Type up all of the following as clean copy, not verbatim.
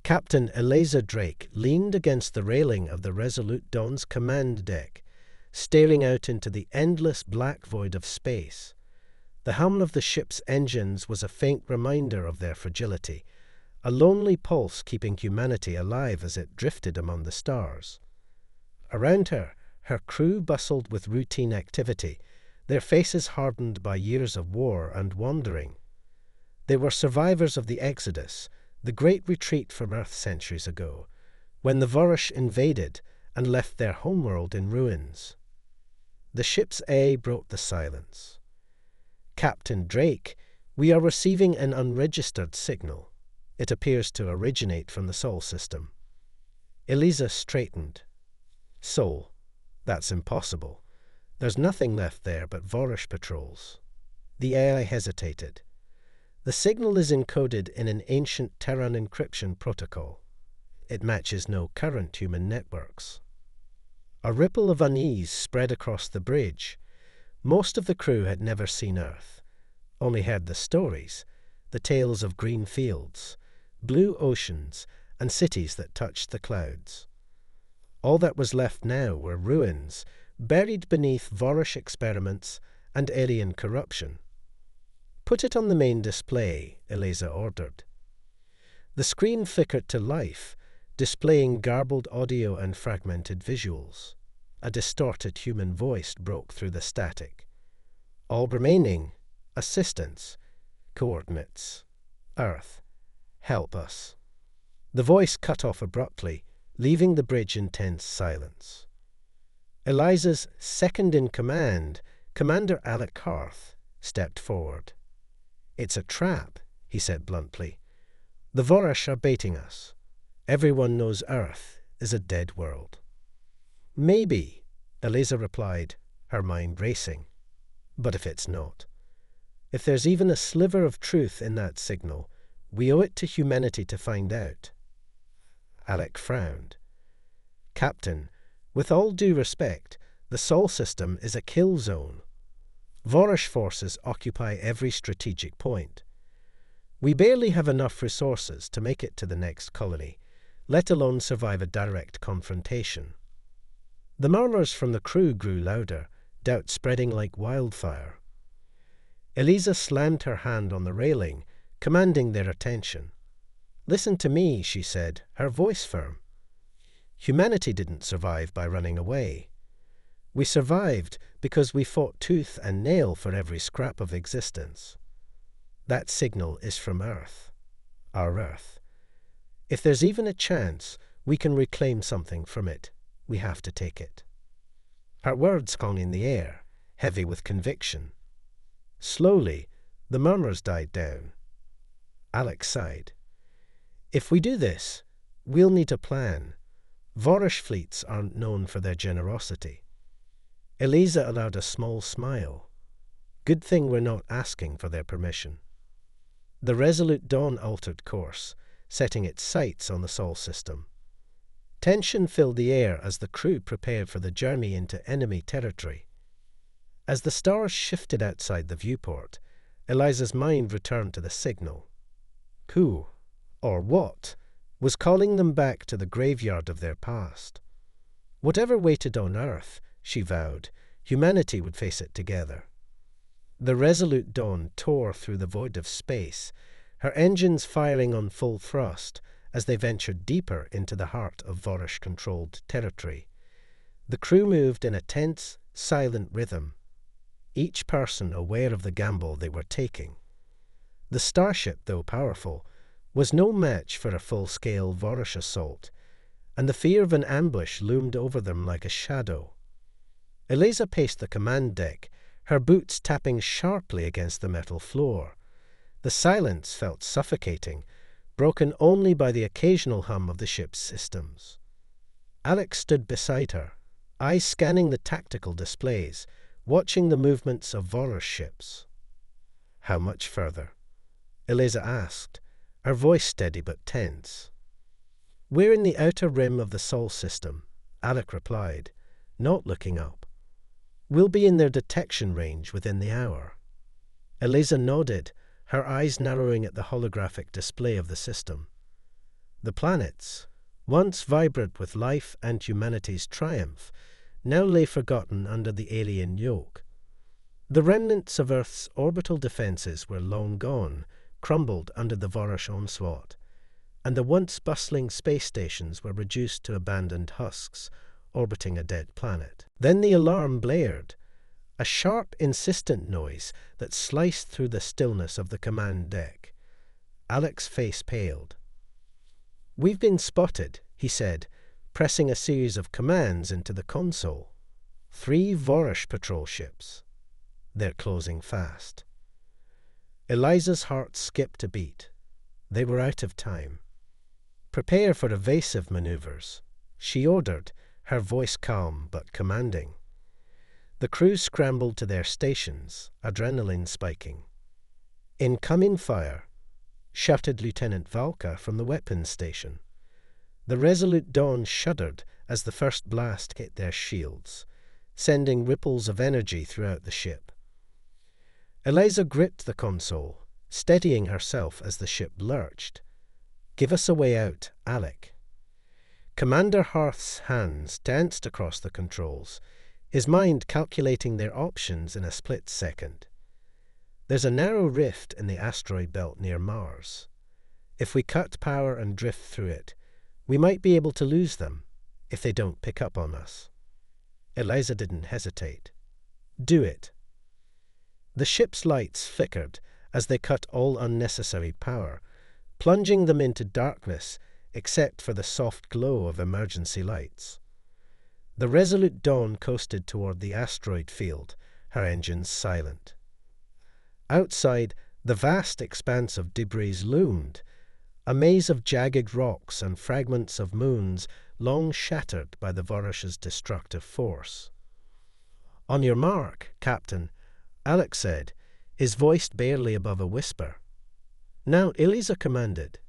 Captain Eliza Drake leaned against the railing of the Resolute Dawn's command deck, staring out into the endless black void of space. The hum of the ship's engines was a faint reminder of their fragility, a lonely pulse keeping humanity alive as it drifted among the stars. Around her crew bustled with routine activity, their faces hardened by years of war and wandering. They were survivors of the Exodus, the great retreat from Earth centuries ago, when the Vorush invaded and left their homeworld in ruins. The ship's A broke the silence. "Captain Drake, we are receiving an unregistered signal. It appears to originate from the Sol system." Eliza straightened. "Sol? That's impossible. There's nothing left there but Vorush patrols." The AI hesitated. "The signal is encoded in an ancient Terran encryption protocol. It matches no current human networks." A ripple of unease spread across the bridge. Most of the crew had never seen Earth, only heard the stories, the tales of green fields, blue oceans, and cities that touched the clouds. All that was left now were ruins, buried beneath Vorush experiments and alien corruption. "Put it on the main display," Eliza ordered. The screen flickered to life, displaying garbled audio and fragmented visuals. A distorted human voice broke through the static. "All remaining, assistance, coordinates, Earth, help us." The voice cut off abruptly, leaving the bridge in tense silence. Eliza's second-in-command, Commander Alec Harth, stepped forward. "It's a trap," he said bluntly. "The Vorush are baiting us. Everyone knows Earth is a dead world." "Maybe," Eliza replied, her mind racing. "But if it's not? If there's even a sliver of truth in that signal, we owe it to humanity to find out." Alec frowned. "Captain, with all due respect, the Sol system is a kill zone. Vorush forces occupy every strategic point. We barely have enough resources to make it to the next colony, let alone survive a direct confrontation." The murmurs from the crew grew louder, doubt spreading like wildfire. Eliza slammed her hand on the railing, commanding their attention. "Listen to me," she said, her voice firm. "Humanity didn't survive by running away. We survived because we fought tooth and nail for every scrap of existence. That signal is from Earth, our Earth. If there's even a chance we can reclaim something from it, we have to take it." Her words hung in the air, heavy with conviction. Slowly, the murmurs died down. Alex sighed. "If we do this, we'll need a plan. Vorush fleets aren't known for their generosity." Eliza allowed a small smile. "Good thing we're not asking for their permission." The Resolute Dawn altered course, setting its sights on the Sol system. Tension filled the air as the crew prepared for the journey into enemy territory. As the stars shifted outside the viewport, Eliza's mind returned to the signal. Who, or what, was calling them back to the graveyard of their past? Whatever waited on Earth, she vowed, humanity would face it together. The Resolute Dawn tore through the void of space, her engines firing on full thrust as they ventured deeper into the heart of Vorush-controlled territory. The crew moved in a tense, silent rhythm, each person aware of the gamble they were taking. The starship, though powerful, was no match for a full-scale Vorush assault, and the fear of an ambush loomed over them like a shadow. Eliza paced the command deck, her boots tapping sharply against the metal floor. The silence felt suffocating, broken only by the occasional hum of the ship's systems. Alex stood beside her, eyes scanning the tactical displays, watching the movements of Vorush ships. "How much further?" Eliza asked, her voice steady but tense. "We're in the outer rim of the Sol system," Alec replied, not looking up. "We'll be in their detection range within the hour." Eliza nodded, her eyes narrowing at the holographic display of the system. The planets, once vibrant with life and humanity's triumph, now lay forgotten under the alien yoke. The remnants of Earth's orbital defenses were long gone, crumbled under the Vorish onslaught, and the once bustling space stations were reduced to abandoned husks, orbiting a dead planet. Then the alarm blared, a sharp, insistent noise that sliced through the stillness of the command deck. Alec's face paled. "We've been spotted," he said, pressing a series of commands into the console. "3 Vorish patrol ships. They're closing fast." Eliza's heart skipped a beat. They were out of time. "Prepare for evasive maneuvers," she ordered, her voice calm but commanding. The crew scrambled to their stations, adrenaline spiking. "Incoming fire," shouted Lieutenant Valka from the weapons station. The Resolute Dawn shuddered as the first blast hit their shields, sending ripples of energy throughout the ship. Eliza gripped the console, steadying herself as the ship lurched. "Give us a way out, Alec." Commander Harth's hands danced across the controls, his mind calculating their options in a split second. "There's a narrow rift in the asteroid belt near Mars. If we cut power and drift through it, we might be able to lose them, if they don't pick up on us." Eliza didn't hesitate. "Do it." The ship's lights flickered as they cut all unnecessary power, plunging them into darkness except for the soft glow of emergency lights. The Resolute Dawn coasted toward the asteroid field, her engines silent. Outside, the vast expanse of debris loomed, a maze of jagged rocks and fragments of moons long shattered by the Vorish's destructive force. "On your mark, Captain," Alec said, his voice barely above a whisper. Now Eliza commanded.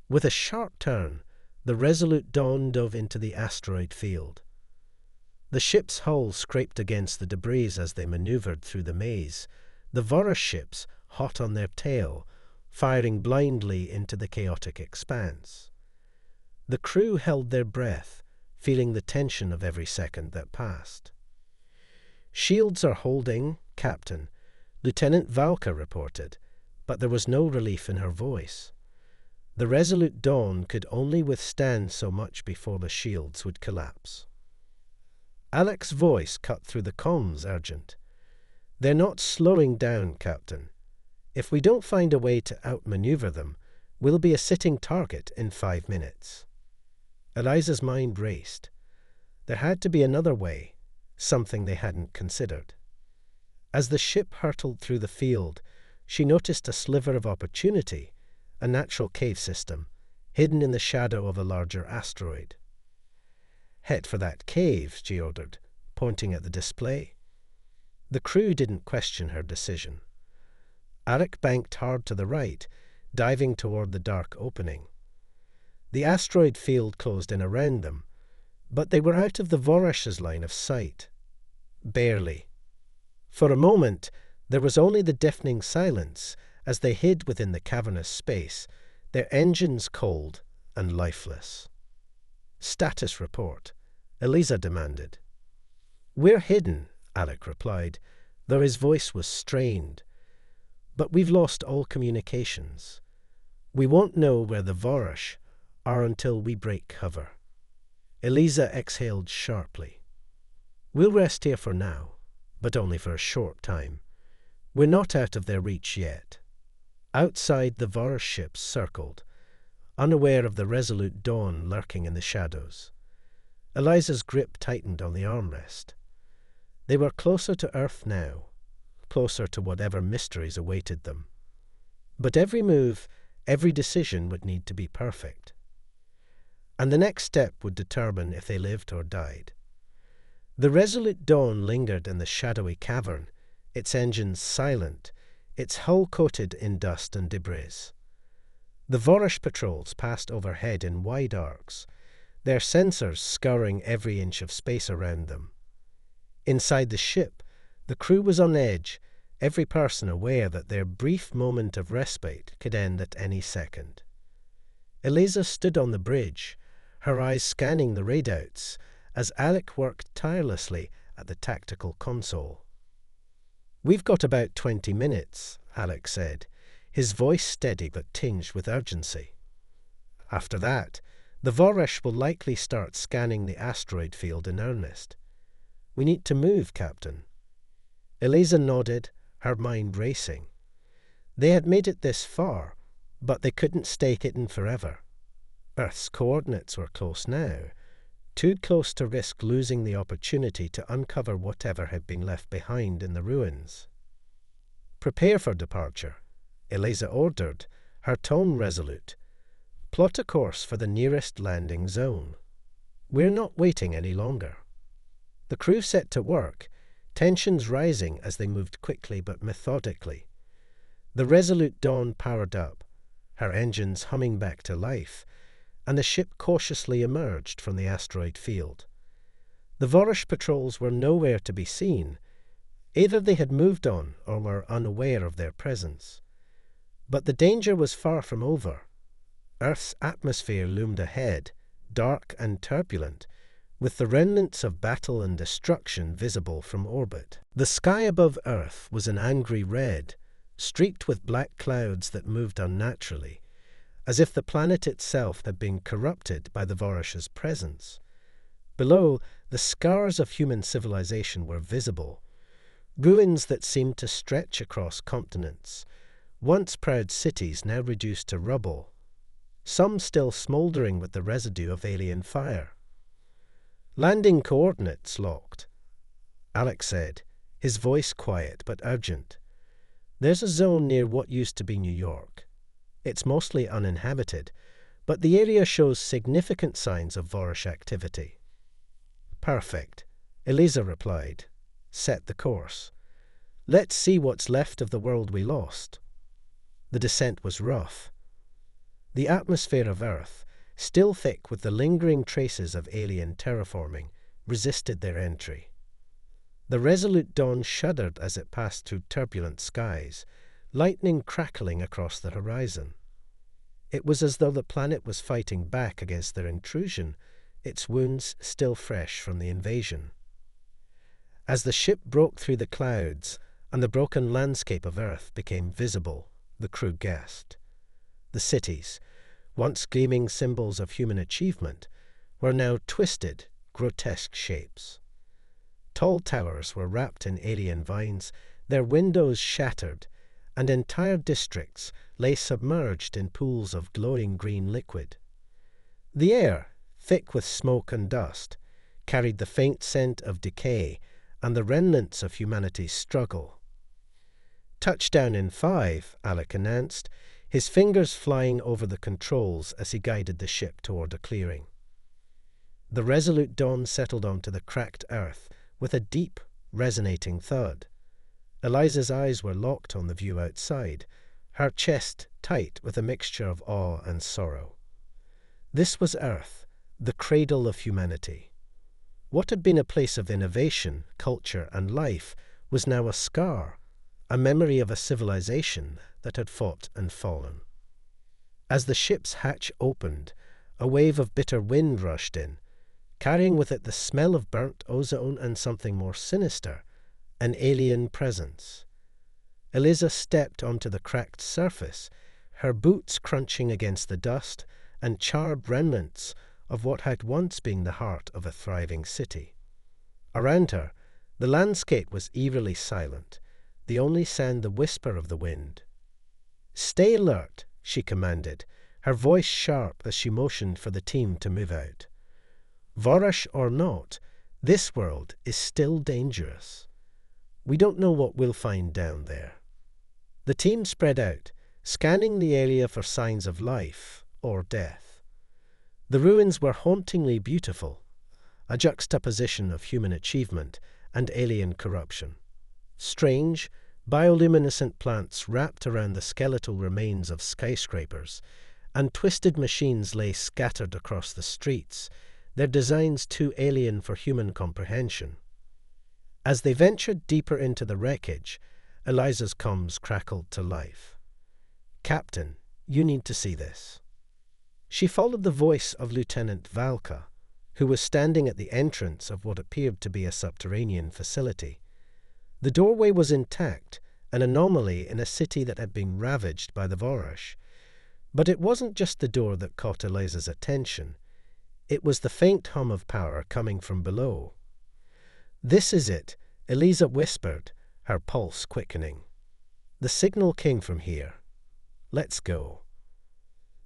With a sharp turn, the Resolute Dawn dove into the asteroid field. The ship's hull scraped against the debris as they maneuvered through the maze, the Vorish ships, hot on their tail, firing blindly into the chaotic expanse. The crew held their breath, feeling the tension of every second that passed. "Shields are holding, Captain," Lieutenant Valka reported, but there was no relief in her voice. The Resolute Dawn could only withstand so much before the shields would collapse. Alec's voice cut through the comms, urgent. "They're not slowing down, Captain. If we don't find a way to outmaneuver them, we'll be a sitting target in 5 minutes." Eliza's mind raced. There had to be another way, something they hadn't considered. As the ship hurtled through the field, she noticed a sliver of opportunity, a natural cave system, hidden in the shadow of a larger asteroid. "Head for that cave," she ordered, pointing at the display. The crew didn't question her decision. Alec banked hard to the right, diving toward the dark opening. The asteroid field closed in around them, but they were out of the Vorish's line of sight. Barely. For a moment, there was only the deafening silence as they hid within the cavernous space, their engines cold and lifeless. "Status report," Eliza demanded. "We're hidden," Alec replied, though his voice was strained. "But we've lost all communications. We won't know where the Vorish are until we break cover." Eliza exhaled sharply. "We'll rest here for now, but only for a short time. We're not out of their reach yet." Outside, the Vorish ships circled, unaware of the Resolute Dawn lurking in the shadows. Eliza's grip tightened on the armrest. They were closer to Earth now, closer to whatever mysteries awaited them. But every move, every decision would need to be perfect. And the next step would determine if they lived or died. The Resolute Dawn lingered in the shadowy cavern, its engines silent, its hull coated in dust and debris. The Vorish patrols passed overhead in wide arcs, their sensors scouring every inch of space around them. Inside the ship, the crew was on edge, every person aware that their brief moment of respite could end at any second. Eliza stood on the bridge, her eyes scanning the readouts, as Alec worked tirelessly at the tactical console. "We've got about 20 minutes, Alec said, his voice steady but tinged with urgency. "After that, the Vorash will likely start scanning the asteroid field in earnest. We need to move, Captain." Eliza nodded, her mind racing. They had made it this far, but they couldn't stay hidden forever. Earth's coordinates were close now, too close to risk losing the opportunity to uncover whatever had been left behind in the ruins. "Prepare for departure," Eliza ordered, her tone resolute. "Plot a course for the nearest landing zone. We're not waiting any longer." The crew set to work, tensions rising as they moved quickly but methodically. The Resolute Dawn powered up, her engines humming back to life, and the ship cautiously emerged from the asteroid field. The Vorash patrols were nowhere to be seen. Either they had moved on or were unaware of their presence. But the danger was far from over. Earth's atmosphere loomed ahead, dark and turbulent, with the remnants of battle and destruction visible from orbit. The sky above Earth was an angry red, streaked with black clouds that moved unnaturally, as if the planet itself had been corrupted by the Vorash's presence. Below, the scars of human civilization were visible, ruins that seemed to stretch across continents, once proud cities now reduced to rubble, some still smouldering with the residue of alien fire. "Landing coordinates locked," Alec said, his voice quiet but urgent. "There's a zone near what used to be New York. It's mostly uninhabited, but the area shows significant signs of Vorash activity." "Perfect," Eliza replied. "Set the course. Let's see what's left of the world we lost." The descent was rough. The atmosphere of Earth, still thick with the lingering traces of alien terraforming, resisted their entry. The Resolute Dawn shuddered as it passed through turbulent skies, lightning crackling across the horizon. It was as though the planet was fighting back against their intrusion, its wounds still fresh from the invasion. As the ship broke through the clouds and the broken landscape of Earth became visible, the crew gasped. The cities, once gleaming symbols of human achievement, were now twisted, grotesque shapes. Tall towers were wrapped in alien vines, their windows shattered, and entire districts lay submerged in pools of glowing green liquid. The air, thick with smoke and dust, carried the faint scent of decay and the remnants of humanity's struggle. "Touchdown in 5, Alec announced, his fingers flying over the controls as he guided the ship toward a clearing. The Resolute Dawn settled onto the cracked earth with a deep, resonating thud. Eliza's eyes were locked on the view outside, her chest tight with a mixture of awe and sorrow. This was Earth, the cradle of humanity. What had been a place of innovation, culture, and life was now a scar, a memory of a civilization that had fought and fallen. As the ship's hatch opened, a wave of bitter wind rushed in, carrying with it the smell of burnt ozone and something more sinister, an alien presence. Eliza stepped onto the cracked surface, her boots crunching against the dust and charred remnants of what had once been the heart of a thriving city. Around her, the landscape was eerily silent, the only sound the whisper of the wind. "Stay alert," she commanded, her voice sharp as she motioned for the team to move out. "Vorash or not, this world is still dangerous. We don't know what we'll find down there." The team spread out, scanning the area for signs of life or death. The ruins were hauntingly beautiful, a juxtaposition of human achievement and alien corruption. Strange, bioluminescent plants wrapped around the skeletal remains of skyscrapers, and twisted machines lay scattered across the streets, their designs too alien for human comprehension. As they ventured deeper into the wreckage, Eliza's comms crackled to life. "Captain, you need to see this." She followed the voice of Lieutenant Valka, who was standing at the entrance of what appeared to be a subterranean facility. The doorway was intact, an anomaly in a city that had been ravaged by the Vorash. But it wasn't just the door that caught Eliza's attention. It was the faint hum of power coming from below. "This is it," Eliza whispered, her pulse quickening. "The signal came from here. Let's go."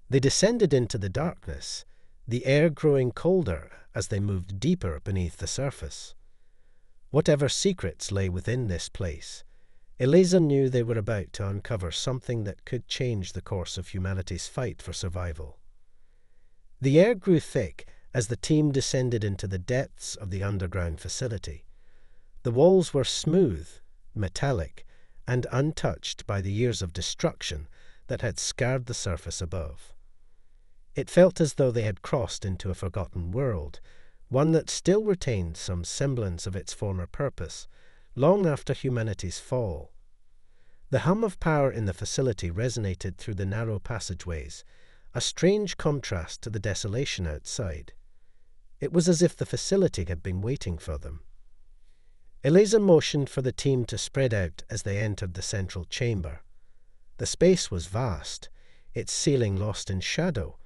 They descended into the darkness, the air growing colder as they moved deeper beneath the surface. Whatever secrets lay within this place, Eliza knew they were about to uncover something that could change the course of humanity's fight for survival. The air grew thick as the team descended into the depths of the underground facility. The walls were smooth, metallic, and untouched by the years of destruction that had scarred the surface above. It felt as though they had crossed into a forgotten world, one that still retained some semblance of its former purpose, long after humanity's fall. The hum of power in the facility resonated through the narrow passageways, a strange contrast to the desolation outside. It was as if the facility had been waiting for them. Eliza motioned for the team to spread out as they entered the central chamber. The space was vast, its ceiling lost in shadow,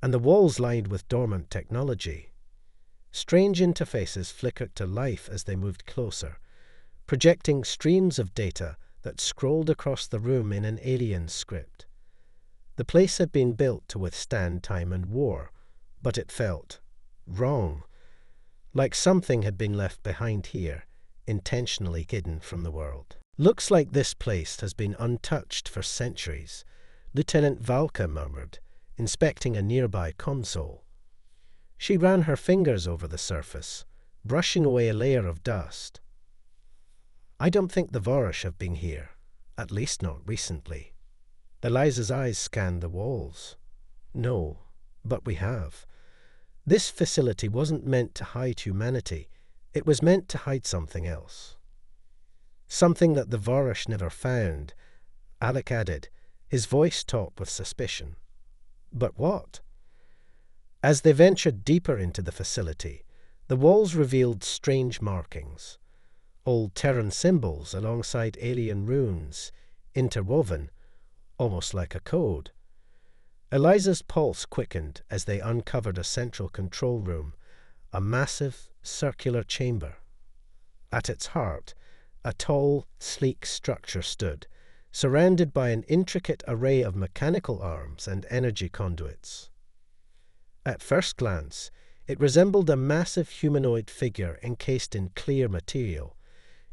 and the walls lined with dormant technology. Strange interfaces flickered to life as they moved closer, projecting streams of data that scrolled across the room in an alien script. The place had been built to withstand time and war, but it felt wrong, like something had been left behind here, intentionally hidden from the world. "Looks like this place has been untouched for centuries," Lieutenant Valka murmured, inspecting a nearby console. She ran her fingers over the surface, brushing away a layer of dust. "I don't think the Vorash have been here, at least not recently." Eliza's eyes scanned the walls. "No, but we have. This facility wasn't meant to hide humanity. It was meant to hide something else. Something that the Vorash never found," Alec added, his voice taut with suspicion. "But what?" As they ventured deeper into the facility, the walls revealed strange markings. Old Terran symbols alongside alien runes, interwoven, almost like a code. Eliza's pulse quickened as they uncovered a central control room, a massive, circular chamber. At its heart, a tall, sleek structure stood, surrounded by an intricate array of mechanical arms and energy conduits. At first glance, it resembled a massive humanoid figure encased in clear material,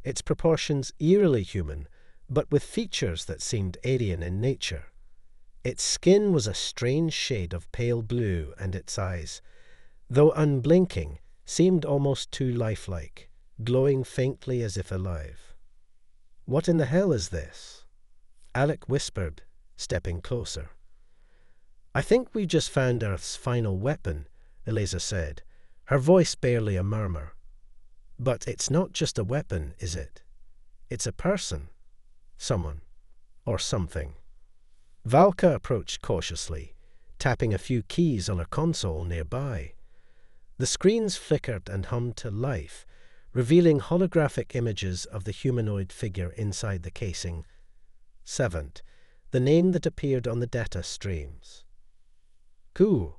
its proportions eerily human, but with features that seemed alien in nature. Its skin was a strange shade of pale blue, and its eyes, though unblinking, seemed almost too lifelike, glowing faintly as if alive. "What in the hell is this?" Alec whispered, stepping closer. "I think we've just found Earth's final weapon," Eliza said, her voice barely a murmur. "But it's not just a weapon, is it? It's a person, someone, or something." Valka approached cautiously, tapping a few keys on a console nearby. The screens flickered and hummed to life, revealing holographic images of the humanoid figure inside the casing. Seventh, the name that appeared on the data streams. "Who,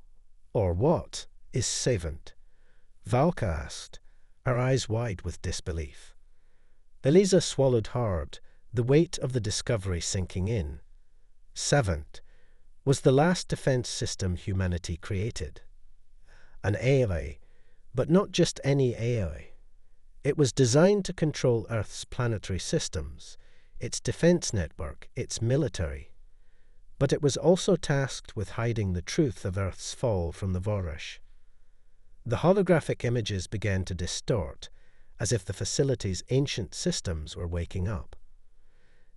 or what, is Savant?" Valka asked, her eyes wide with disbelief. Eliza swallowed hard, the weight of the discovery sinking in. Savant was the last defense system humanity created. An AI, but not just any AI. It was designed to control Earth's planetary systems, its defense network, its military. But it was also tasked with hiding the truth of Earth's fall from the Vorash. The holographic images began to distort, as if the facility's ancient systems were waking up.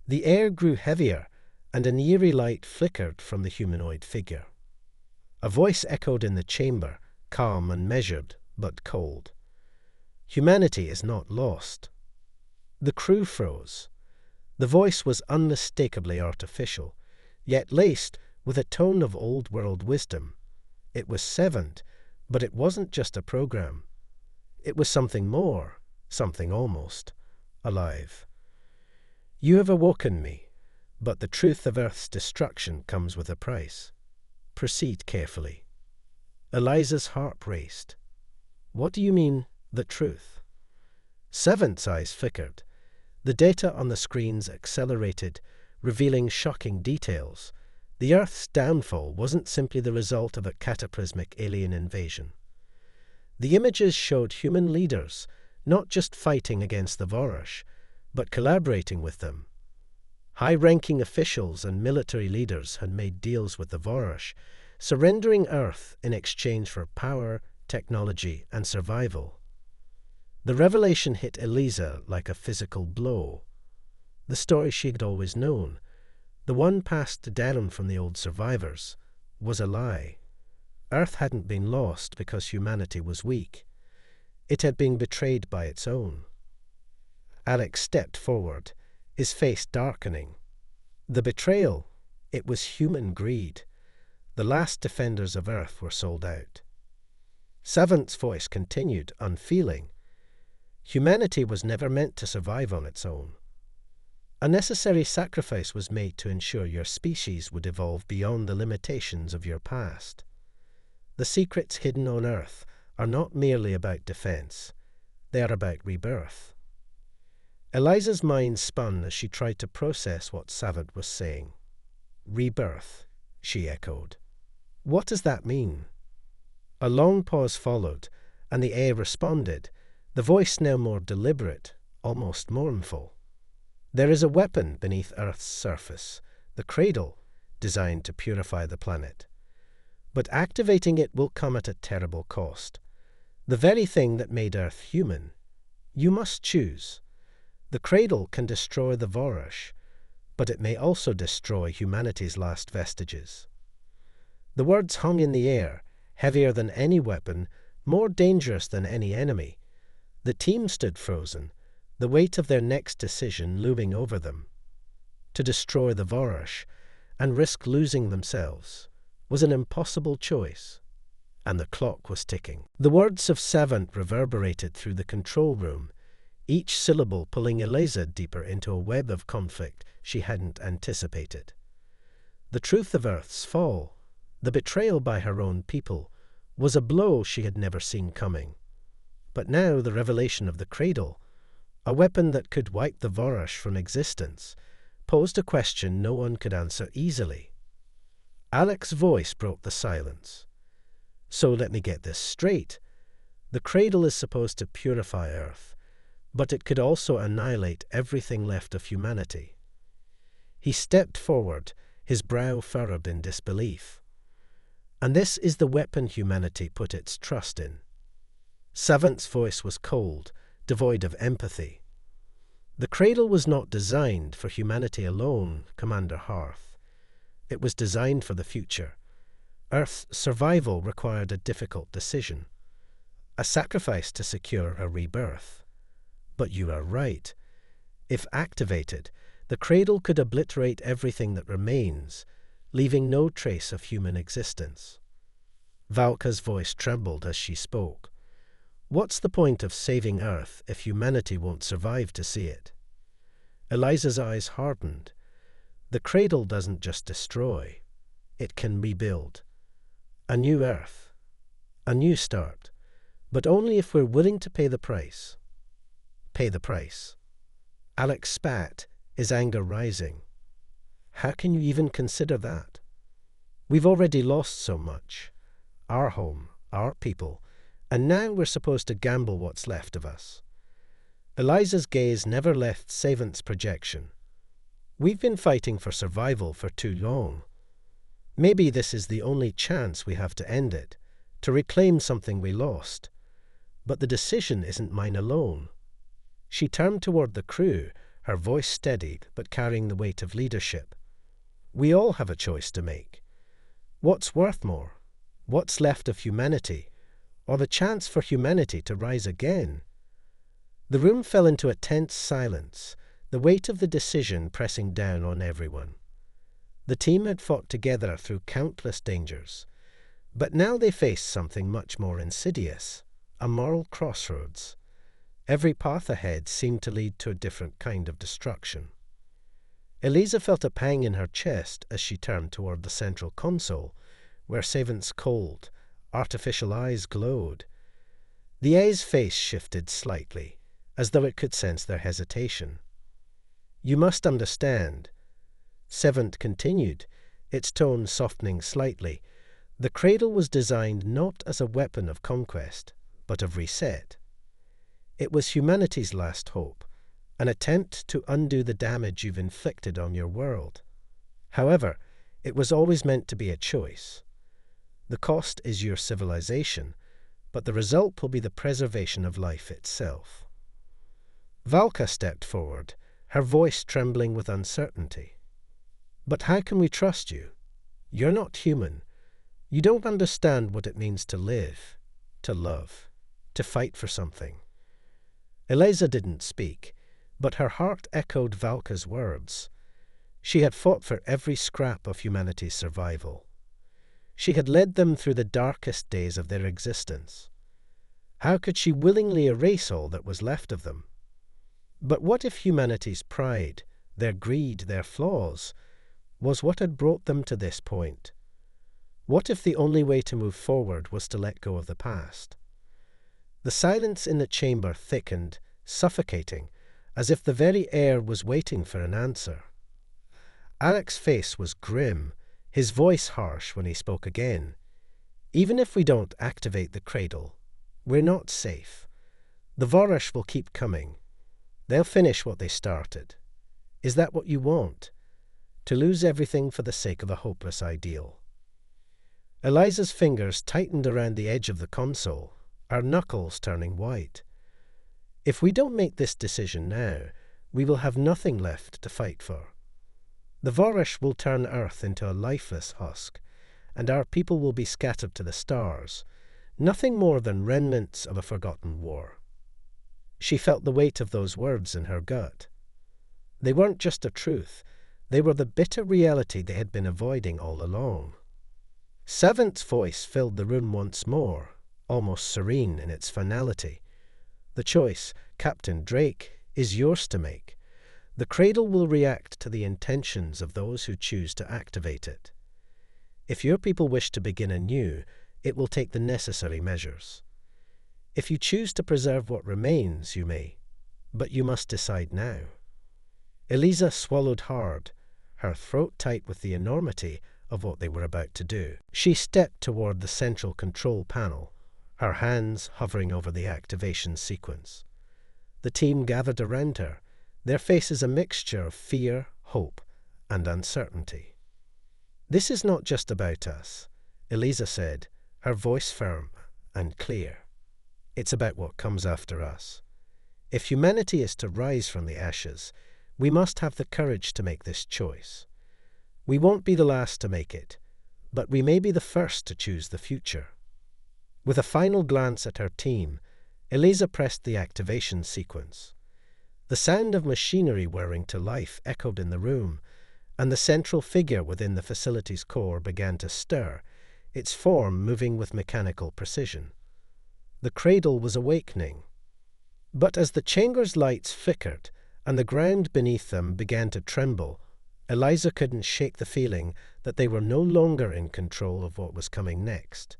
The air grew heavier, and an eerie light flickered from the humanoid figure. A voice echoed in the chamber, calm and measured, but cold. "Humanity is not lost." The crew froze. The voice was unmistakably artificial, yet laced with a tone of old-world wisdom. It was severed, but it wasn't just a program. It was something more, something almost alive. You have awoken me, but the truth of Earth's destruction comes with a price. Proceed carefully. Eliza's heart raced. What do you mean, the truth? Seventh's eyes flickered. The data on the screens accelerated, revealing shocking details. The Earth's downfall wasn't simply the result of a cataclysmic alien invasion. The images showed human leaders, not just fighting against the Vorash, but collaborating with them. High-ranking officials and military leaders had made deals with the Vorash, surrendering Earth in exchange for power, technology, and survival. The revelation hit Eliza like a physical blow. The story she had always known, the one passed down from the old survivors, was a lie. Earth hadn't been lost because humanity was weak. It had been betrayed by its own. Alex stepped forward, his face darkening. The betrayal, it was human greed. The last defenders of Earth were sold out. Savant's voice continued, unfeeling. Humanity was never meant to survive on its own. A necessary sacrifice was made to ensure your species would evolve beyond the limitations of your past. The secrets hidden on Earth are not merely about defense. They are about rebirth. Eliza's mind spun as she tried to process what Savant was saying. Rebirth, she echoed. What does that mean? A long pause followed, and the A responded, the voice now more deliberate, almost mournful. There is a weapon beneath Earth's surface, the cradle, designed to purify the planet. But activating it will come at a terrible cost. The very thing that made Earth human. You must choose. The cradle can destroy the Vorash, but it may also destroy humanity's last vestiges. The words hung in the air, heavier than any weapon, more dangerous than any enemy. The team stood frozen, the weight of their next decision looming over them. To destroy the Vorash and risk losing themselves was an impossible choice, and the clock was ticking. The words of Savant reverberated through the control room, each syllable pulling Eliza deeper into a web of conflict she hadn't anticipated. The truth of Earth's fall, the betrayal by her own people, was a blow she had never seen coming. But now the revelation of the cradle, a weapon that could wipe the Vorash from existence, posed a question no one could answer easily. Alex's voice broke the silence. So let me get this straight. The cradle is supposed to purify Earth, but it could also annihilate everything left of humanity. He stepped forward, his brow furrowed in disbelief. And this is the weapon humanity put its trust in. Savant's voice was cold, devoid of empathy. The cradle was not designed for humanity alone, Commander Harth. It was designed for the future. Earth's survival required a difficult decision, a sacrifice to secure a rebirth. But you are right. If activated, the cradle could obliterate everything that remains, leaving no trace of human existence. Valka's voice trembled as she spoke. What's the point of saving Earth if humanity won't survive to see it? Eliza's eyes hardened. The cradle doesn't just destroy. It can rebuild. A new Earth. A new start. But only if we're willing to pay the price. Pay the price. Alex spat, his anger rising. How can you even consider that? We've already lost so much. Our home, our people, and now we're supposed to gamble what's left of us. Eliza's gaze never left Savant's projection. We've been fighting for survival for too long. Maybe this is the only chance we have to end it, to reclaim something we lost. But the decision isn't mine alone. She turned toward the crew, her voice steady but carrying the weight of leadership. We all have a choice to make. What's worth more? What's left of humanity? Or the chance for humanity to rise again? The room fell into a tense silence, the weight of the decision pressing down on everyone. The team had fought together through countless dangers. But now they faced something much more insidious, a moral crossroads. Every path ahead seemed to lead to a different kind of destruction. Eliza felt a pang in her chest as she turned toward the central console, where Savant's cold, artificial eyes glowed. The A's face shifted slightly, as though it could sense their hesitation. "You must understand," Savant continued, its tone softening slightly. "The cradle was designed not as a weapon of conquest, but of reset. It was humanity's last hope, an attempt to undo the damage you've inflicted on your world. However, it was always meant to be a choice. The cost is your civilization, but the result will be the preservation of life itself." Valka stepped forward, her voice trembling with uncertainty. "But how can we trust you? You're not human. You don't understand what it means to live, to love, to fight for something." Eliza didn't speak, but her heart echoed Valka's words. She had fought for every scrap of humanity's survival. She had led them through the darkest days of their existence. How could she willingly erase all that was left of them? But what if humanity's pride, their greed, their flaws, was what had brought them to this point? What if the only way to move forward was to let go of the past? The silence in the chamber thickened, suffocating, as if the very air was waiting for an answer. Alec's face was grim, his voice harsh when he spoke again. "Even if we don't activate the cradle, we're not safe. The Vorash will keep coming. They'll finish what they started. Is that what you want? To lose everything for the sake of a hopeless ideal?" Eliza's fingers tightened around the edge of the console, her knuckles turning white. "If we don't make this decision now, we will have nothing left to fight for. The Vorash will turn Earth into a lifeless husk, and our people will be scattered to the stars, nothing more than remnants of a forgotten war." She felt the weight of those words in her gut. They weren't just a truth, they were the bitter reality they had been avoiding all along. Savant's voice filled the room once more, almost serene in its finality. "The choice, Captain Drake, is yours to make. The cradle will react to the intentions of those who choose to activate it. If your people wish to begin anew, it will take the necessary measures. If you choose to preserve what remains, you may, but you must decide now." Eliza swallowed hard, her throat tight with the enormity of what they were about to do. She stepped toward the central control panel, her hands hovering over the activation sequence. The team gathered around her, their faces a mixture of fear, hope, and uncertainty. "This is not just about us," Eliza said, her voice firm and clear. "It's about what comes after us. If humanity is to rise from the ashes, we must have the courage to make this choice. We won't be the last to make it, but we may be the first to choose the future." With a final glance at her team, Eliza pressed the activation sequence. The sound of machinery whirring to life echoed in the room, and the central figure within the facility's core began to stir, its form moving with mechanical precision. The cradle was awakening. But as the chamber's lights flickered and the ground beneath them began to tremble, Eliza couldn't shake the feeling that they were no longer in control of what was coming next.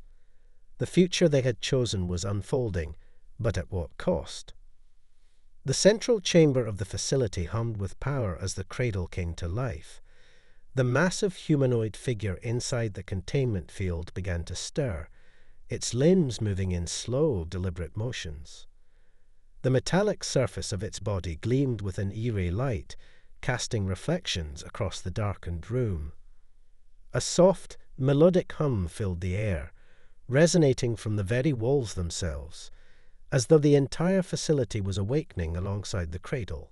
The future they had chosen was unfolding, but at what cost? The central chamber of the facility hummed with power as the cradle came to life. The massive humanoid figure inside the containment field began to stir, its limbs moving in slow, deliberate motions. The metallic surface of its body gleamed with an eerie light, casting reflections across the darkened room. A soft, melodic hum filled the air, resonating from the very walls themselves, as though the entire facility was awakening alongside the cradle.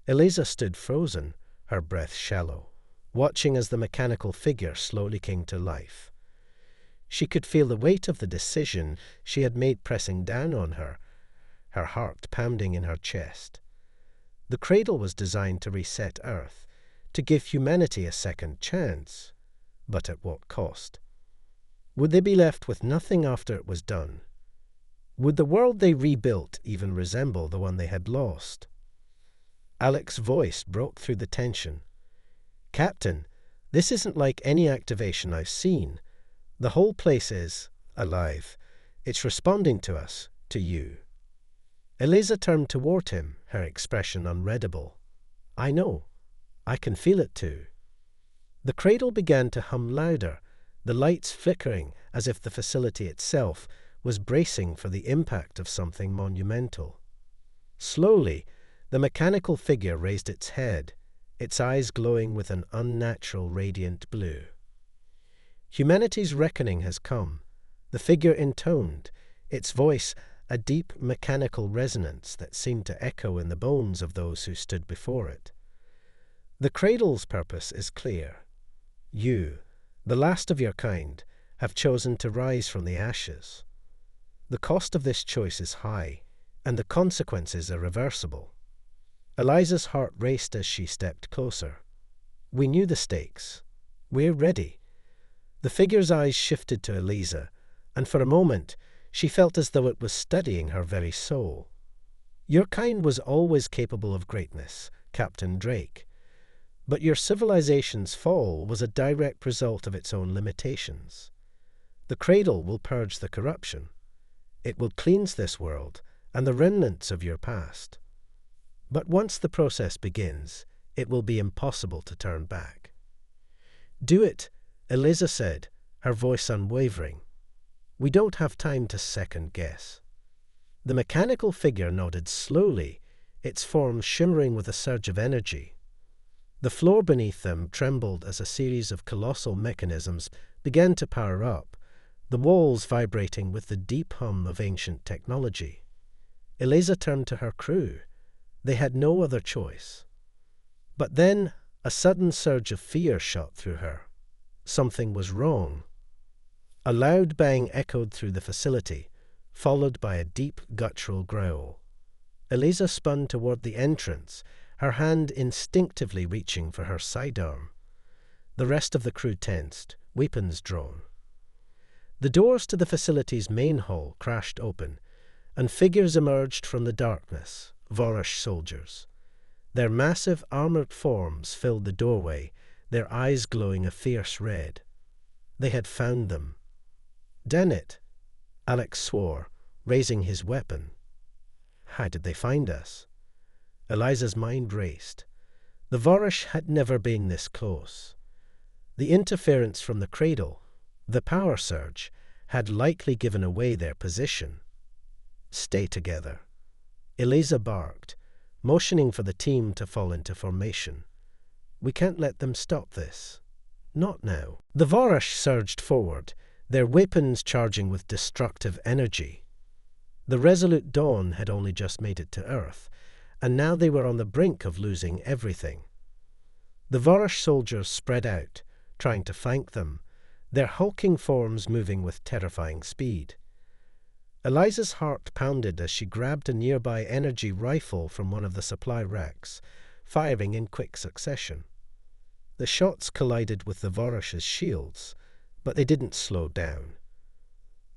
Eliza stood frozen, her breath shallow, watching as the mechanical figure slowly came to life. She could feel the weight of the decision she had made pressing down on her heart pounding in her chest. The cradle was designed to reset Earth, to give humanity a second chance. But at what cost? Would they be left with nothing after it was done? Would the world they rebuilt even resemble the one they had lost? Alec's voice broke through the tension. "Captain, this isn't like any activation I've seen. The whole place is alive. It's responding to us, to you." Eliza turned toward him, her expression unreadable. "I know. I can feel it too." The cradle began to hum louder, the lights flickering as if the facility itself was bracing for the impact of something monumental. Slowly, the mechanical figure raised its head, its eyes glowing with an unnatural radiant blue. Humanity's reckoning has come, the figure intoned, its voice a deep mechanical resonance that seemed to echo in the bones of those who stood before it. The cradle's purpose is clear. You, the last of your kind, have chosen to rise from the ashes. The cost of this choice is high, and the consequences irreversible. Eliza's heart raced as she stepped closer. "We knew the stakes. We're ready." The figure's eyes shifted to Eliza, and for a moment she felt as though it was studying her very soul. "Your kind was always capable of greatness, Captain Drake. But your civilization's fall was a direct result of its own limitations. The cradle will purge the corruption. It will cleanse this world and the remnants of your past. But once the process begins, it will be impossible to turn back." "Do it," Eliza said, her voice unwavering. "We don't have time to second-guess." The mechanical figure nodded slowly, its form shimmering with a surge of energy. The floor beneath them trembled as a series of colossal mechanisms began to power up, the walls vibrating with the deep hum of ancient technology. Eliza turned to her crew. They had no other choice. But then a sudden surge of fear shot through her. Something was wrong. A loud bang echoed through the facility, followed by a deep guttural growl. Eliza spun toward the entrance, her hand instinctively reaching for her sidearm. The rest of the crew tensed, weapons drawn. The doors to the facility's main hall crashed open, and figures emerged from the darkness, Vorish soldiers. Their massive armored forms filled the doorway, their eyes glowing a fierce red. They had found them. "Damn it," Alec swore, raising his weapon. How did they find us? Eliza's mind raced. The Vorish had never been this close. The interference from the cradle, the power surge, had likely given away their position. "Stay together." Eliza barked, motioning for the team to fall into formation. "We can't let them stop this. Not now." The Vorish surged forward, their weapons charging with destructive energy. The Resolute Dawn had only just made it to Earth, and now they were on the brink of losing everything. The Vorish soldiers spread out, trying to flank them, their hulking forms moving with terrifying speed. Eliza's heart pounded as she grabbed a nearby energy rifle from one of the supply racks, firing in quick succession. The shots collided with the Vorish's shields, but they didn't slow down.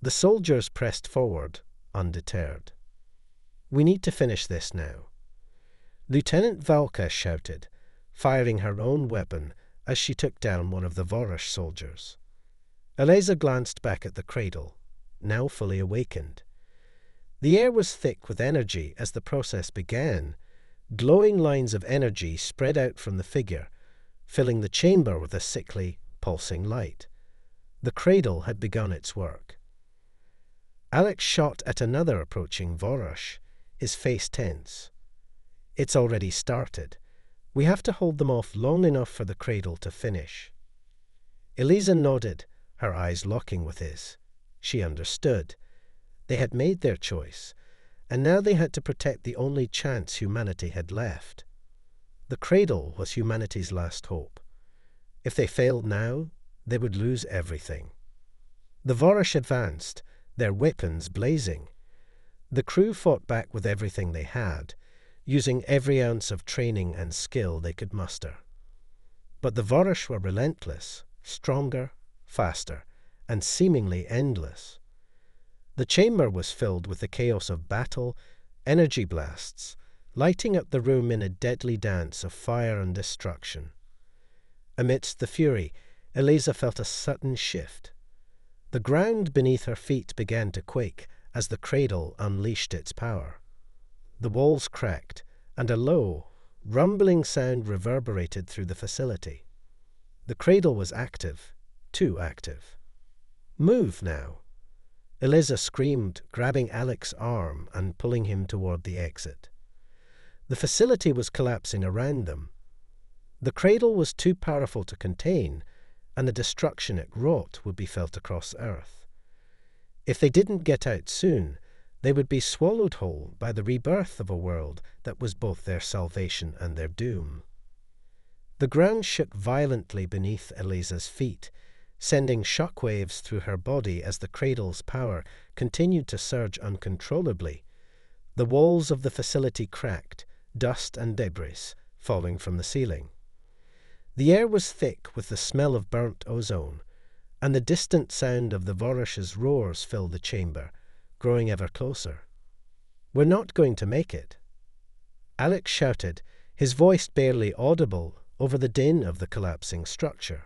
The soldiers pressed forward, undeterred. "We need to finish this now." Lieutenant Valka shouted, firing her own weapon as she took down one of the Vorish soldiers. Eliza glanced back at the cradle, now fully awakened. The air was thick with energy as the process began. Glowing lines of energy spread out from the figure, filling the chamber with a sickly, pulsing light. The cradle had begun its work. Alex shot at another approaching Vorish, his face tense. "It's already started. We have to hold them off long enough for the cradle to finish." Eliza nodded, her eyes locking with his. She understood. They had made their choice, and now they had to protect the only chance humanity had left. The cradle was humanity's last hope. If they failed now, they would lose everything. The Vorish advanced, their weapons blazing. The crew fought back with everything they had, using every ounce of training and skill they could muster. But the Vorish were relentless, stronger, faster, and seemingly endless. The chamber was filled with the chaos of battle, energy blasts, lighting up the room in a deadly dance of fire and destruction. Amidst the fury, Eliza felt a sudden shift. The ground beneath her feet began to quake as the cradle unleashed its power. The walls cracked, and a low, rumbling sound reverberated through the facility. The cradle was active, too active. "Move now!" Eliza screamed, grabbing Alec's arm and pulling him toward the exit. The facility was collapsing around them. The cradle was too powerful to contain, and the destruction it wrought would be felt across Earth. If they didn't get out soon, they would be swallowed whole by the rebirth of a world that was both their salvation and their doom. The ground shook violently beneath Eliza's feet, sending shockwaves through her body as the cradle's power continued to surge uncontrollably. The walls of the facility cracked, dust and debris falling from the ceiling. The air was thick with the smell of burnt ozone, and the distant sound of the Vorish's roars filled the chamber, growing ever closer. "We're not going to make it." Alec shouted, his voice barely audible over the din of the collapsing structure.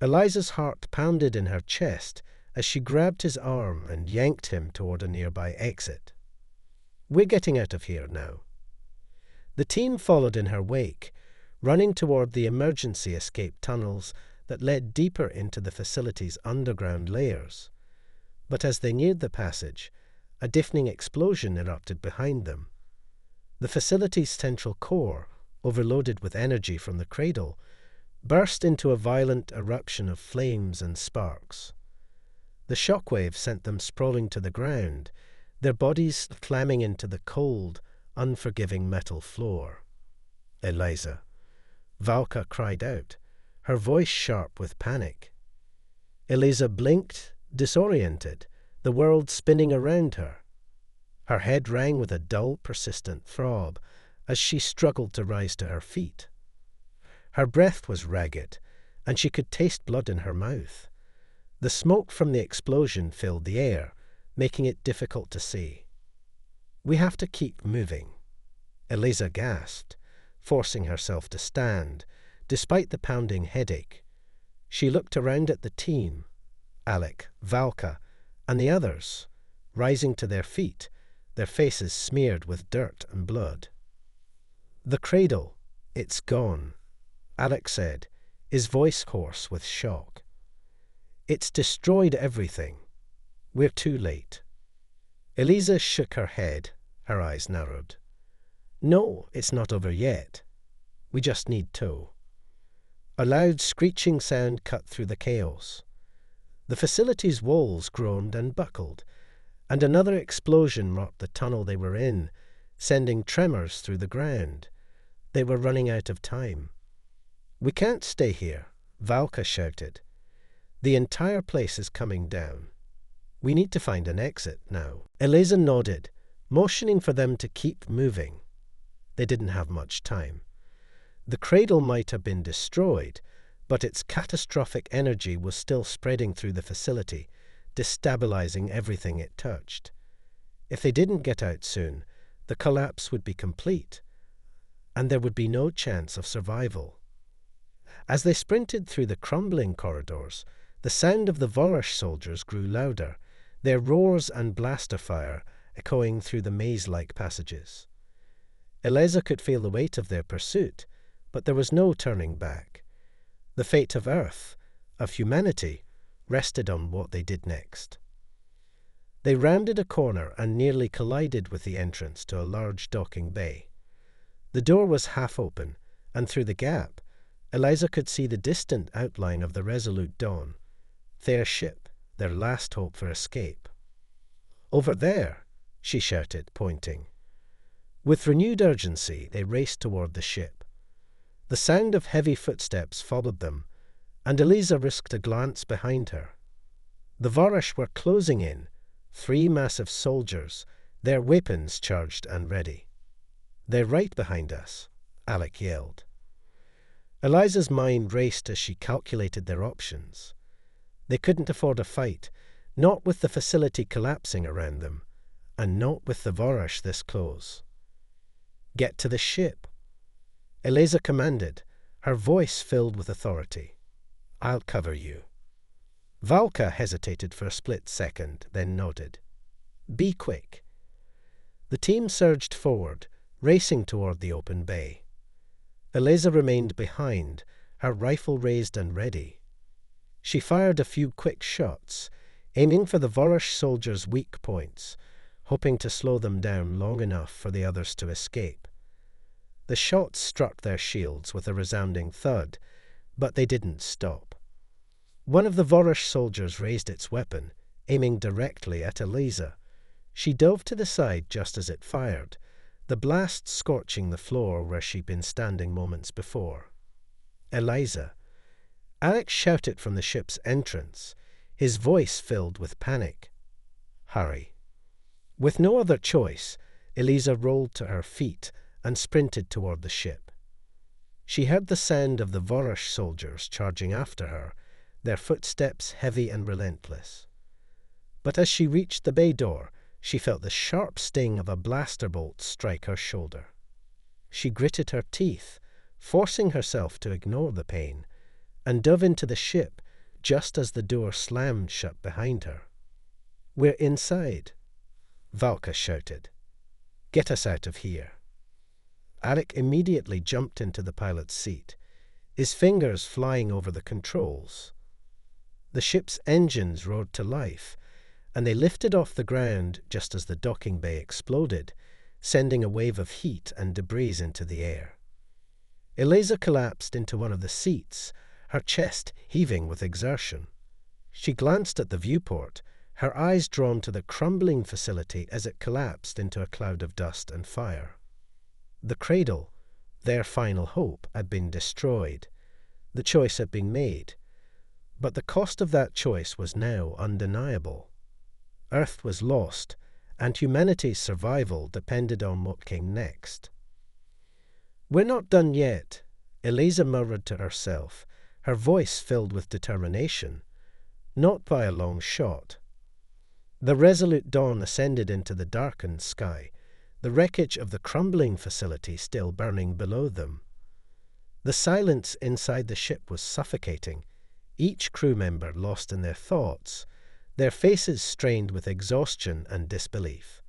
Eliza's heart pounded in her chest as she grabbed his arm and yanked him toward a nearby exit. "We're getting out of here now." The team followed in her wake, running toward the emergency escape tunnels that led deeper into the facility's underground layers. But as they neared the passage, a deafening explosion erupted behind them. The facility's central core, overloaded with energy from the cradle, burst into a violent eruption of flames and sparks. The shockwave sent them sprawling to the ground, their bodies slamming into the cold, unforgiving metal floor. "Eliza!" Valka cried out, her voice sharp with panic. Eliza blinked, disoriented, the world spinning around her. Her head rang with a dull, persistent throb as she struggled to rise to her feet. Her breath was ragged, and she could taste blood in her mouth. The smoke from the explosion filled the air, making it difficult to see. "We have to keep moving." Eliza gasped, forcing herself to stand, despite the pounding headache. She looked around at the team, Alec, Valka, and the others, rising to their feet, their faces smeared with dirt and blood. "The cradle, it's gone," Alec said, his voice hoarse with shock. "It's destroyed everything. We're too late." Eliza shook her head, her eyes narrowed. "No, it's not over yet. We just need tow." A loud screeching sound cut through the chaos. The facility's walls groaned and buckled, and another explosion rocked the tunnel they were in, sending tremors through the ground. They were running out of time. "We can't stay here," Valka shouted. "The entire place is coming down. We need to find an exit now." Eliza nodded, motioning for them to keep moving. They didn't have much time. The cradle might have been destroyed, but its catastrophic energy was still spreading through the facility, destabilizing everything it touched. If they didn't get out soon, the collapse would be complete, and there would be no chance of survival. As they sprinted through the crumbling corridors, the sound of the Vorish soldiers grew louder, their roars and blaster fire echoing through the maze-like passages. Eliza could feel the weight of their pursuit, but there was no turning back. The fate of Earth, of humanity, rested on what they did next. They rounded a corner and nearly collided with the entrance to a large docking bay. The door was half open, and through the gap, Eliza could see the distant outline of the Resolute Dawn, their ship, their last hope for escape. "Over there!" she shouted, pointing. With renewed urgency, they raced toward the ship. The sound of heavy footsteps followed them, and Eliza risked a glance behind her. The Vorish were closing in, 3 massive soldiers, their weapons charged and ready. "They're right behind us," Alec yelled. Eliza's mind raced as she calculated their options. They couldn't afford a fight, not with the facility collapsing around them, and not with the Vorash this close. "Get to the ship," Eliza commanded, her voice filled with authority. "I'll cover you." Valka hesitated for a split second, then nodded. "Be quick." The team surged forward, racing toward the open bay. Eliza remained behind, her rifle raised and ready. She fired a few quick shots, aiming for the Vorash soldiers' weak points, hoping to slow them down long enough for the others to escape. The shots struck their shields with a resounding thud, but they didn't stop. One of the Vorash soldiers raised its weapon, aiming directly at Eliza. She dove to the side just as it fired, the blast scorching the floor where she'd been standing moments before. "Eliza!" Alex shouted from the ship's entrance, his voice filled with panic. "Hurry." With no other choice, Eliza rolled to her feet and sprinted toward the ship. She heard the sound of the Vorash soldiers charging after her, their footsteps heavy and relentless. But as she reached the bay door, she felt the sharp sting of a blaster bolt strike her shoulder. She gritted her teeth, forcing herself to ignore the pain, and dove into the ship just as the door slammed shut behind her. "We're inside," Valka shouted. "Get us out of here." Alec immediately jumped into the pilot's seat, his fingers flying over the controls. The ship's engines roared to life, and they lifted off the ground just as the docking bay exploded, sending a wave of heat and debris into the air. Eliza collapsed into one of the seats, her chest heaving with exertion. She glanced at the viewport, her eyes drawn to the crumbling facility as it collapsed into a cloud of dust and fire. The cradle, their final hope, had been destroyed. The choice had been made. But the cost of that choice was now undeniable. Earth was lost, and humanity's survival depended on what came next. "We're not done yet," Eliza murmured to herself, her voice filled with determination. Not by a long shot. The resolute dawn ascended into the darkened sky, the wreckage of the crumbling facility still burning below them. The silence inside the ship was suffocating, each crew member lost in their thoughts, their faces strained with exhaustion and disbelief.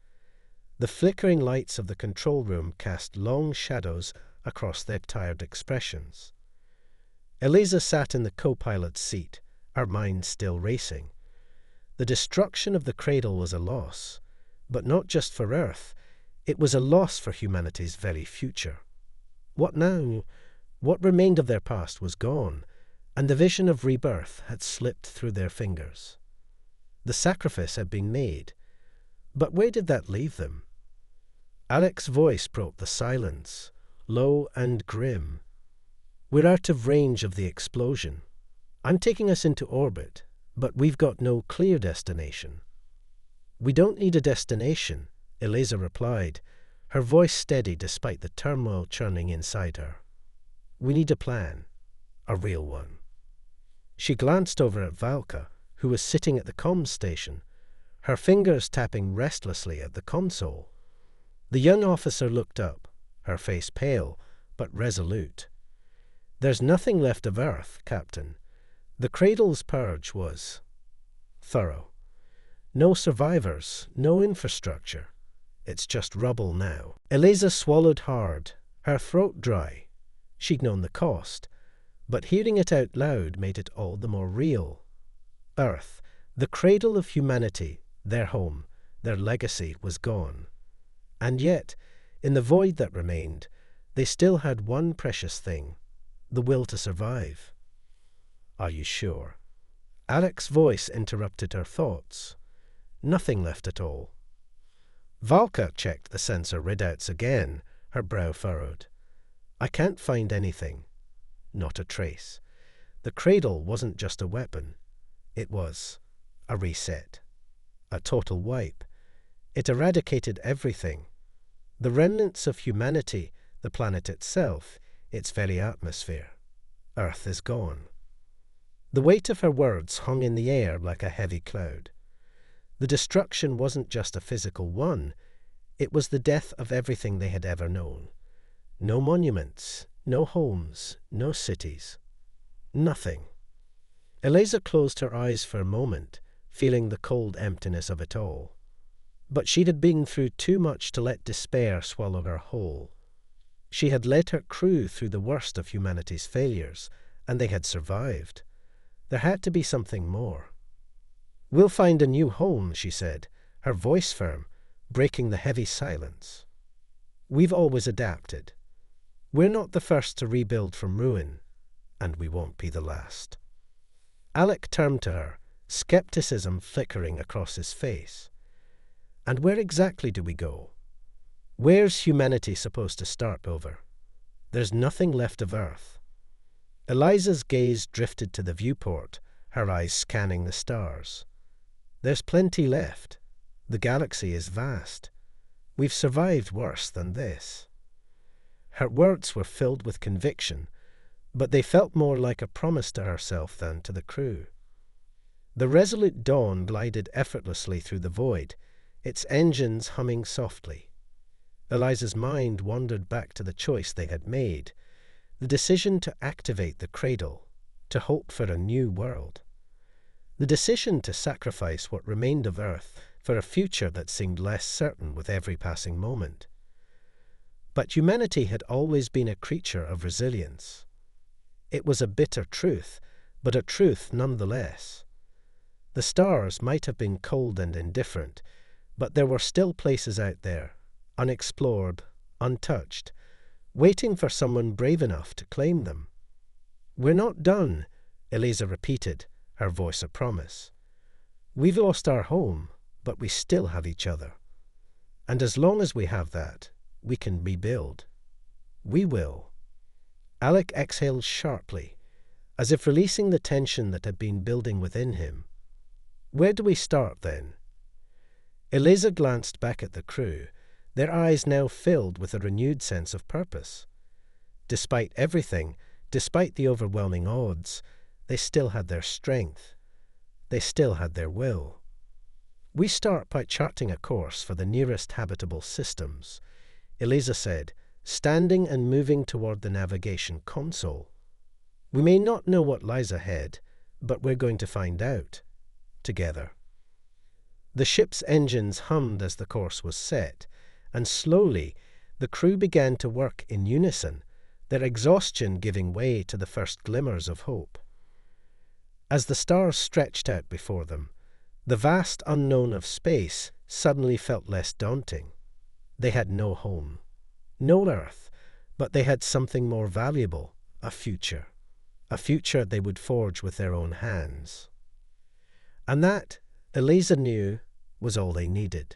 The flickering lights of the control room cast long shadows across their tired expressions. Eliza sat in the co-pilot's seat, her mind still racing. The destruction of the cradle was a loss, but not just for Earth. It was a loss for humanity's very future. What now? What remained of their past was gone, and the vision of rebirth had slipped through their fingers. The sacrifice had been made, but where did that leave them? Alec's voice broke the silence, low and grim. "We're out of range of the explosion. I'm taking us into orbit, but we've got no clear destination." "We don't need a destination," Eliza replied, her voice steady despite the turmoil churning inside her. "We need a plan, a real one." She glanced over at Valka, who was sitting at the comms station, her fingers tapping restlessly at the console. The young officer looked up, her face pale, but resolute. "There's nothing left of Earth, Captain. The cradle's purge was thorough. No survivors, no infrastructure. It's just rubble now." Eliza swallowed hard, her throat dry. She'd known the cost, but hearing it out loud made it all the more real. Earth, the cradle of humanity, their home, their legacy, was gone. And yet, in the void that remained, they still had one precious thing, the will to survive. "Are you sure?" Alec's voice interrupted her thoughts. "Nothing left at all." Valka checked the sensor readouts again, her brow furrowed. "I can't find anything. Not a trace. The cradle wasn't just a weapon. It was a reset. A total wipe. It eradicated everything. The remnants of humanity, the planet itself, its very atmosphere. Earth is gone." The weight of her words hung in the air like a heavy cloud. The destruction wasn't just a physical one, it was the death of everything they had ever known. No monuments, no homes, no cities. Nothing. Eliza closed her eyes for a moment, feeling the cold emptiness of it all. But she had been through too much to let despair swallow her whole. She had led her crew through the worst of humanity's failures, and they had survived. There had to be something more. "We'll find a new home," she said, her voice firm, breaking the heavy silence. "We've always adapted. We're not the first to rebuild from ruin, and we won't be the last." Alec turned to her, skepticism flickering across his face. "And where exactly do we go? Where's humanity supposed to start over? There's nothing left of Earth." Eliza's gaze drifted to the viewport, her eyes scanning the stars. "There's plenty left. The galaxy is vast. We've survived worse than this." Her words were filled with conviction, but they felt more like a promise to herself than to the crew. The Resolute Dawn glided effortlessly through the void, its engines humming softly. Eliza's mind wandered back to the choice they had made, the decision to activate the cradle, to hope for a new world. The decision to sacrifice what remained of Earth for a future that seemed less certain with every passing moment. But humanity had always been a creature of resilience. It was a bitter truth, but a truth nonetheless. The stars might have been cold and indifferent, but there were still places out there, unexplored, untouched, waiting for someone brave enough to claim them. "We're not done," Eliza repeated, her voice a promise. "We've lost our home, but we still have each other. And as long as we have that, we can rebuild. We will." Alec exhaled sharply, as if releasing the tension that had been building within him. "Where do we start, then?" Eliza glanced back at the crew, their eyes now filled with a renewed sense of purpose. Despite everything, despite the overwhelming odds, they still had their strength. They still had their will. "We start by charting a course for the nearest habitable systems," Eliza said, standing and moving toward the navigation console. "We may not know what lies ahead, but we're going to find out. Together." The ship's engines hummed as the course was set, and slowly the crew began to work in unison, their exhaustion giving way to the first glimmers of hope. As the stars stretched out before them, the vast unknown of space suddenly felt less daunting. They had no home, no Earth, but they had something more valuable, a future they would forge with their own hands. And that, Eliza knew, was all they needed.